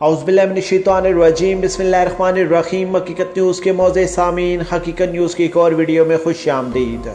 औज़ुबिल्लाहिमिनश्शैतानिर्रजीम बिस्मिल्लाहिर्रहमानिर्रहीम। हकीकत न्यूज़ के मौज़े सामीन, हकीकत न्यूज़ की एक और वीडियो में खुश आमदीद।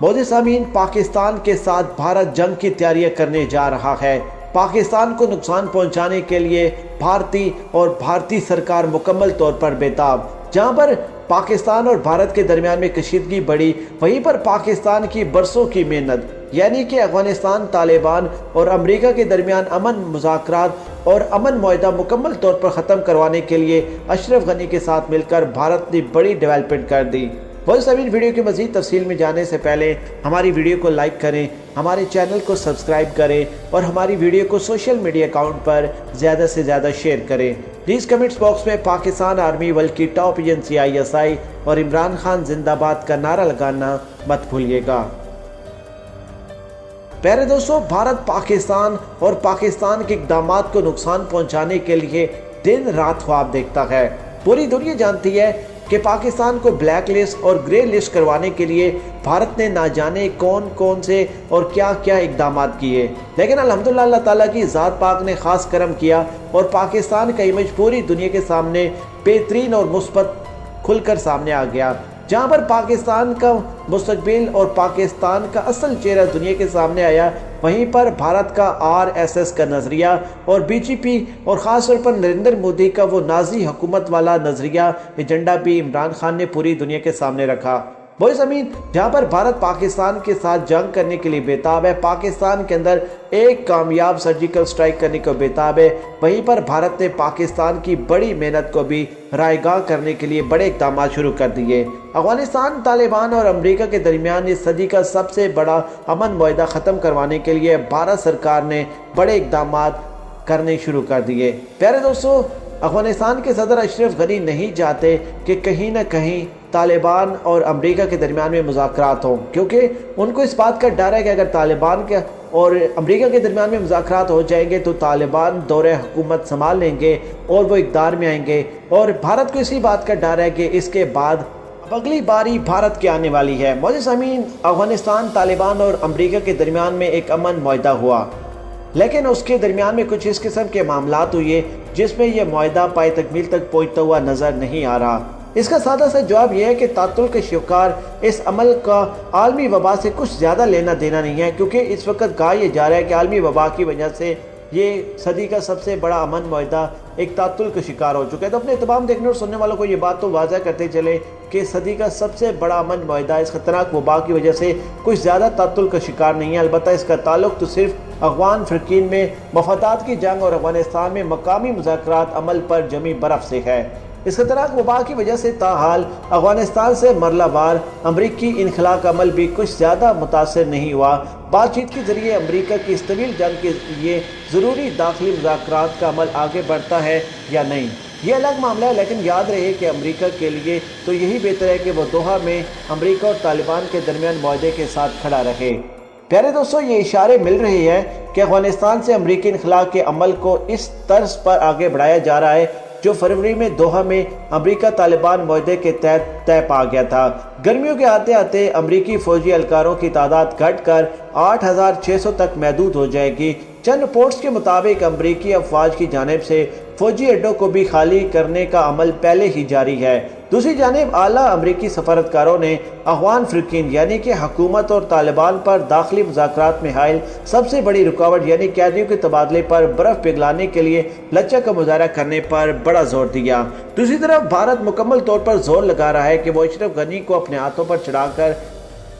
मौज़े सामीन, पाकिस्तान के साथ भारत जंग की तैयारियां करने जा रहा है। पाकिस्तान को नुकसान पहुंचाने के लिए भारतीय सरकार मुकम्मल तौर पर बेताब। जहां पर पाकिस्तान और भारत के दरमियान में कशीदगी बढ़ी, वहीं पर पाकिस्तान की बरसों की मेहनत यानी कि अफगानिस्तान, तालिबान और अमेरिका के दरमियान अमन मुज़ाकरात और अमन मुआहदा मुकम्मल तौर पर ख़त्म करवाने के लिए अशरफ गनी के साथ मिलकर भारत ने बड़ी डेवलपमेंट कर दी। बहुत सभी वीडियो की मज़ीद तफसील में जाने से पहले हमारी वीडियो को लाइक करें, हमारे चैनल को सब्सक्राइब करें और हमारी वीडियो को सोशल मीडिया अकाउंट पर ज़्यादा से ज़्यादा शेयर करें। प्लीज़ कमेंट्स बॉक्स में पाकिस्तान आर्मी वर्ल्ड की टॉप एजेंसी ISI और इमरान खान जिंदाबाद का नारा लगाना मत भूलिएगा। प्यारे दोस्तों, भारत पाकिस्तान और पाकिस्तान के इक़दामात को नुकसान पहुंचाने के लिए दिन रात ख्वाब देखता है। पूरी दुनिया जानती है कि पाकिस्तान को ब्लैक लिस्ट और ग्रे लिस्ट करवाने के लिए भारत ने ना जाने कौन कौन से और क्या क्या इक़दामात किए, लेकिन अल्हम्दुलिल्लाह अल्लाह ताला की ज़ात पाक ने ख़ास करम किया और पाकिस्तान का इमेज पूरी दुनिया के सामने बेहतरीन और मुस्बत खुलकर सामने आ गया। जहां पर पाकिस्तान का मुस्तकबिल और पाकिस्तान का असल चेहरा दुनिया के सामने आया, वहीं पर भारत का RSS का नज़रिया और BJP और ख़ास तौर पर नरेंद्र मोदी का वो नाजी हुकूमत वाला नज़रिया एजेंडा भी इमरान खान ने पूरी दुनिया के सामने रखा। बोई ज़मीन, जहाँ पर भारत पाकिस्तान के साथ जंग करने के लिए बेताब है, पाकिस्तान के अंदर एक कामयाब सर्जिकल स्ट्राइक करने को बेताब है, वहीं पर भारत ने पाकिस्तान की बड़ी मेहनत को भी रायगाह करने के लिए बड़े इक़दाम शुरू कर दिए। अफगानिस्तान, तालिबान और अमेरिका के दरमियान इस सदी का सबसे बड़ा अमन मुआहदा ख़त्म करवाने के लिए भारत सरकार ने बड़े इक़दाम करने शुरू कर दिए। प्यारे दोस्तों, अफगानिस्तान के सदर अशरफ गनी नहीं चाहते कि कहीं ना कहीं तालिबान और अमेरिका के दरमियान में मुज़ाकरात हों, क्योंकि उनको इस बात का डर है कि अगर तालिबान के और अमेरिका के दरमियान में मुज़ाकरात हो जाएंगे तो तालिबान दौरे हुकूमत संभाल लेंगे और वो इक़्तिदार में आएंगे। और भारत को इसी बात का डर है कि इसके बाद अगली बारी भारत की आने वाली है। मौजूद ज़मीन, अफगानिस्तान, तालिबान और अमेरिका के दरमियान में एक अमन मुआहदा हुआ, लेकिन उसके दरमियान में कुछ इस किस्म के मामलात हुए जिसमें यह मुआहदा पाए तकमील तक पहुँचता हुआ नज़र नहीं आ रहा। इसका सादा सा जवाब यह है कि तातुल के शिकार इस अमल का आलमी वबा से कुछ ज़्यादा लेना देना नहीं है, क्योंकि इस वक्त कहा यह जा रहा है कि आलमी वबा की वजह से ये सदी का सबसे बड़ा अमन मुआहदा एक तातुल का शिकार हो चुका है। तो अपने तमाम देखने और सुनने वालों को ये बात तो वाज़ह करते चले कि सदी का सबसे बड़ा अमन मुआहदा इस खतरनाक वबा की वजह से कुछ ज़्यादा तातुल का शिकार नहीं है। अलबत्ता इसका ताल्लुक तो सिर्फ अफगान फ़िरकीन में मफादात की जंग और अफगानिस्तान में मकामी मुज़ाकरात अमल पर जमी बर्फ़ से है। इस खतरनाक वबा की वजह से ताहाल अफगानिस्तान से मरलावार अमरीकी इनखला का अमल भी कुछ ज़्यादा मुतासर नहीं हुआ। बातचीत के ज़रिए अमरीका की इस तवील जंग के लिए ज़रूरी दाखिली मुज़ाकरात का अमल आगे बढ़ता है या नहीं, ये अलग मामला है, लेकिन याद रहे कि अमरीका के लिए तो यही बेहतर है कि वह दोहा में अमरीका और तालिबान के दरमियान मुआहदे के साथ खड़ा रहे। प्यारे दोस्तों, ये इशारे मिल रहे हैं कि अफगानिस्तान से अमरीकी इनखला के अमल को इस तर्ज पर आगे बढ़ाया जा रहा है जो फरवरी में दोहा में अमेरिका तालिबान मुआहदे के तहत तय पा गया था। गर्मियों के आते आते अमरीकी फौजी एहलकारों की तादाद घटकर 8,600 तक महदूद हो जाएगी। चंद रिपोर्ट्स के मुताबिक अमरीकी अफवाज की जानिब से फौजी अड्डों को भी खाली करने का अमल पहले ही जारी है। दूसरी जानिब आला अमरीकी सफारतकारों ने अफगान फ़िरकीन यानी कि हुकूमत और तालिबान पर दाखिली मुज़ाकरात में हायल सबसे बड़ी रुकावट यानी कैदियों के तबादले पर बर्फ़ पिघलाने के लिए लचक का मुजाहरा करने पर बड़ा जोर दिया। दूसरी तरफ भारत मुकम्मल तौर पर जोर लगा रहा है कि वो अशरफ गनी को अपने हाथों पर चढ़ाकर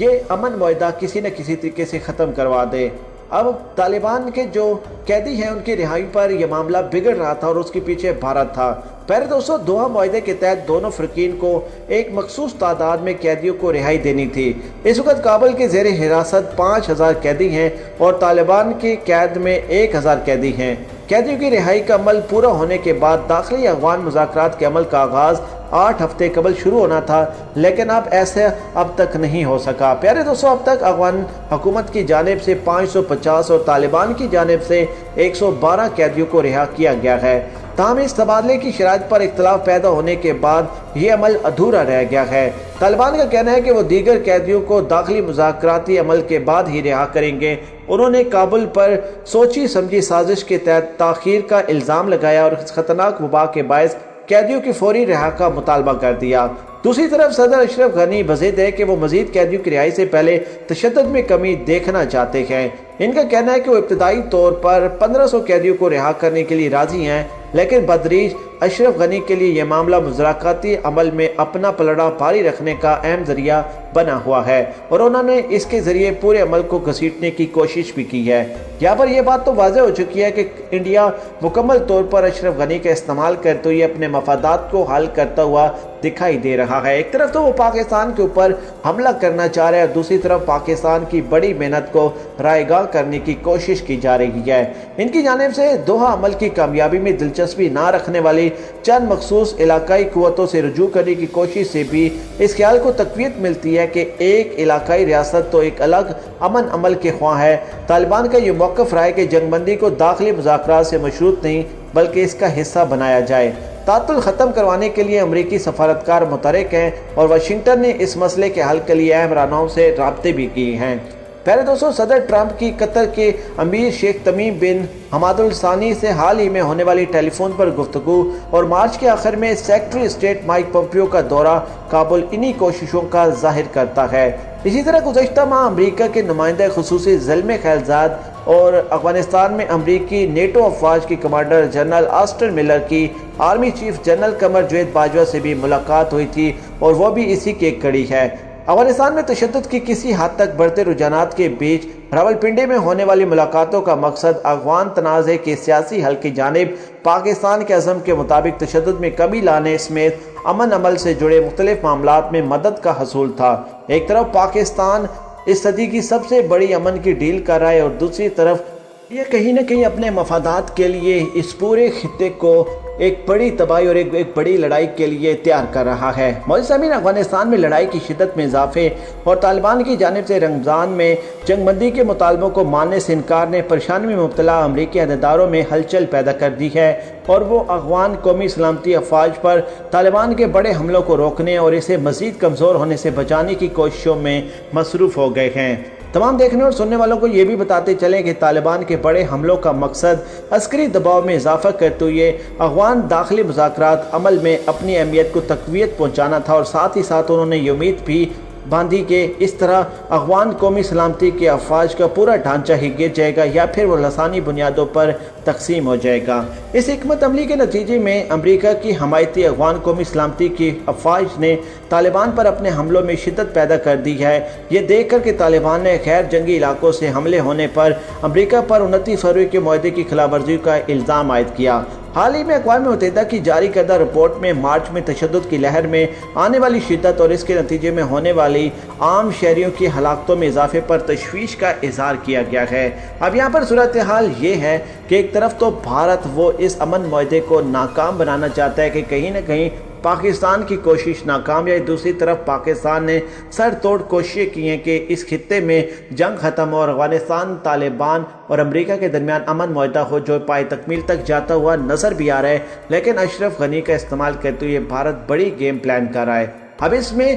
ये अमन मुआहदा किसी न किसी तरीके से ख़त्म करवा दे। अब तालिबान के जो कैदी हैं उनकी रिहाई पर यह मामला बिगड़ रहा था और उसके पीछे भारत था। प्यारे दोस्तों, दोहा मुआहदे के तहत दोनों फ़िरकीन को एक मखसूस तादाद में कैदियों को रिहाई देनी थी। इस वक्त काबुल के ज़ेर हिरासत 5,000 कैदी हैं और तालिबान की कैद में 1,000 कैदी हैं। कैदियों की रिहाई का अमल पूरा होने के बाद दाखिली अफगान मुज़ाकरात के अमल का आगाज़ 8 हफ्ते कबल शुरू होना था, लेकिन अब ऐसा अब तक नहीं हो सका। प्यारे दोस्तों, अब तक अफगान हुकूमत की जानिब से 550 और तालिबान की जानिब से 112 कैदियों को रिहा किया गया है। تاہم اس تبادلے کی شرائط پر اختلاف پیدا ہونے کے بعد یہ عمل ادھورا رہ گیا ہے۔ طالبان کا کہنا ہے کہ وہ دیگر قیدیوں کو داخلی مذاکراتی عمل کے بعد ہی رہا کریں گے۔ انہوں نے کابل پر سوچی سمجھی سازش کے تحت تاخیر کا الزام لگایا اور اس خطرناک وبا کے باعث قیدیوں کی فوری رہا کا مطالبہ کر دیا۔ دوسری طرف صدر اشرف غنی بزد ہے کہ وہ مزید قیدیوں کی رہائی سے پہلے تشدد میں کمی دیکھنا چاہتے ہیں۔ ان کا کہنا ہے کہ وہ ابتدائی طور پر 1500 قیدیوں کو رہا کرنے کے لیے راضی ہیں، لیکن بدریج اشرف غنی کے لیے یہ معاملہ مذاکراتی عمل میں اپنا پلڑا بھاری رکھنے کا اہم ذریعہ بنا ہوا ہے اور انہوں نے اس کے ذریعے پورے عمل کو گھسیٹنے کی کوشش بھی کی ہے۔ یہاں پر یہ بات تو واضح ہو چکی ہے کہ انڈیا مکمل طور پر اشرف غنی کا استعمال کرتے ہوئے اپنے مفادات کو حل کرتا ہوا دکھائی دے رہا ہے۔ ایک طرف تو وہ پاکستان کے اوپر حملہ کرنا چاہ رہا ہے اور دوسری طرف پاکستان کی بڑی محنت کو رائے گاہ کرنے کی کوشش کی جا رہی ہے۔ ان کی جانب سے دوحہ عمل کی کامیابی میں دلچسپی نہ رکھنے والی چند مخصوص علاقائی قوتوں سے رجوع کرنے کی کوشش سے بھی اس خیال کو تقویت ملتی ہے کہ ایک علاقائی ریاست تو ایک الگ امن عمل کے خواہاں ہے۔ طالبان کا یہ موقف رہا ہے کہ جنگ بندی کو داخلی مذاکرات سے مشروط نہیں بلکہ اس کا حصہ بنایا جائے۔ تعطل ختم کروانے کے لیے امریکی سفارتکار متحرک ہیں اور واشنگٹن نے اس مسئلے کے حل کے لیے اہم رہنماؤں سے رابطے بھی کیے ہیں۔ پہلے دوستوں، صدر ٹرمپ کی قطر کے امیر شیخ تمیم بن حماد الثانی سے حال ہی میں ہونے والی ٹیلی فون پر گفتگو اور مارچ کے آخر میں سیکرٹری اسٹیٹ مائک پومپیو کا دورہ کابل انہی کوششوں کا ظاہر کرتا ہے۔ اسی طرح گزشتہ ماہ امریکہ کے نمائندہ خصوصی زلمے خیلزاد اور افغانستان میں امریکی نیٹو افواج کی کمانڈر جنرل آسٹن ملر کی army chief general Qamar Javed Bajwa سے بھی ملاقات ہوئی تھی اور وہ بھی اسی کی ایک کڑی ہے۔ افغانستان میں تشدد کی کسی حد تک بڑھتے رجحانات کے بیچ راولپنڈی میں ہونے والی ملاقاتوں کا مقصد افغان تنازع کے سیاسی حل کی جانب پاکستان کے عزم کے مطابق تشدد میں کمی لانے سمیت امن عمل سے جڑے مختلف معاملات میں مدد کا حصول تھا۔ ایک طرف پاکستان اس صدی کی سب سے بڑی امن کی ڈیل کر رہا ہے اور دوسری طرف یہ کہیں نہ کہیں اپنے مفادات کے لیے اس پورے خطے کو ایک بڑی تباہی اور ایک بڑی لڑائی کے لیے تیار کر رہا ہے۔ معزز سامعین، افغانستان میں لڑائی کی شدت میں اضافے اور طالبان کی جانب سے رمضان میں جنگ بندی کے مطالبوں کو ماننے سے انکار نے پریشانی میں مبتلا امریکی عہدیداروں میں ہلچل پیدا کر دی ہے اور وہ افغان قومی سلامتی افواج پر طالبان کے بڑے حملوں کو روکنے اور اسے مزید کمزور ہونے سے بچانے کی کوششوں میں مصروف ہو گئے ہیں۔ تمام دیکھنے اور سننے والوں کو یہ بھی بتاتے چلیں کہ طالبان کے بڑے حملوں کا مقصد عسکری دباؤ میں اضافہ کرتے ہوئے افغان داخلی مذاکرات عمل میں اپنی اہمیت کو تقویت پہنچانا تھا اور ساتھ ہی ساتھ انہوں نے یہ امید بھی باندھی کہ اس طرح افغان قومی سلامتی کے افواج کا پورا ڈھانچہ ہی گر جائے گا یا پھر وہ لسانی بنیادوں پر تقسیم ہو جائے گا۔ اس حکمت عملی کے نتیجے میں امریکہ کی حمایتی افغان قومی سلامتی کی افواج نے طالبان پر اپنے حملوں میں شدت پیدا کر دی ہے۔ یہ دیکھ کر کہ طالبان نے غیر جنگی علاقوں سے حملے ہونے پر امریکہ پر 29 فروری کے معاہدے کی خلاف ورزی کا الزام عائد کیا۔ حال ہی میں اقوام متحدہ کی جاری کردہ رپورٹ میں مارچ میں تشدد کی لہر میں آنے والی شدت اور اس کے نتیجے میں ہونے والی عام شہریوں کی ہلاکتوں میں اضافے پر تشویش کا اظہار کیا گیا ہے۔ اب یہاں پر صورتحال یہ ہے کہ ایک طرف تو بھارت وہ اس امن معاہدے کو ناکام بنانا چاہتا ہے کہ کہیں نہ کہیں پاکستان کی کوشش ناکام ہے، دوسری طرف پاکستان نے سر توڑ کوششیں کی ہیں کہ اس خطے میں جنگ ختم ہو اور افغانستان، طالبان اور امریکہ کے درمیان امن معاہدہ ہو جو پائے تکمیل تک جاتا ہوا نظر بھی آ رہا ہے، لیکن اشرف غنی کا استعمال کرتے ہوئے بھارت بڑی گیم پلان کر رہا ہے۔ اب اس میں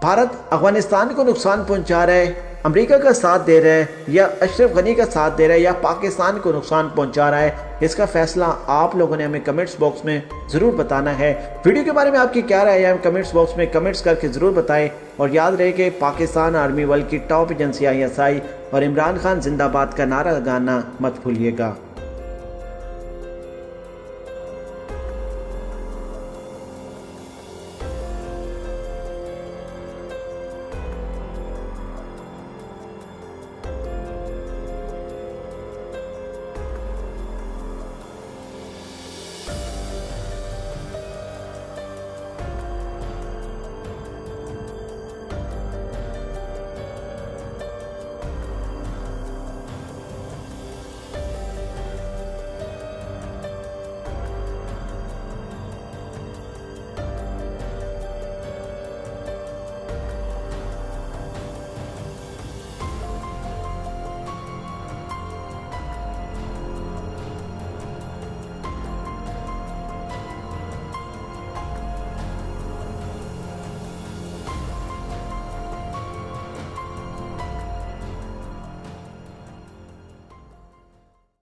بھارت افغانستان کو نقصان پہنچا رہا ہے، امریکہ کا ساتھ دے رہا ہے یا اشرف غنی کا ساتھ دے رہا ہے یا پاکستان کو نقصان پہنچا رہا ہے، اس کا فیصلہ آپ لوگوں نے ہمیں کمنٹس باکس میں ضرور بتانا ہے۔ ویڈیو کے بارے میں آپ کی کیا رائے ہے ہمیں کمنٹس باکس میں کمنٹس کر کے ضرور بتائیں اور یاد رہے کہ پاکستان آرمی ورلڈ کی ٹاپ ایجنسی ISI اور عمران خان زندہ باد کا نعرہ لگانا مت بھولیے گا۔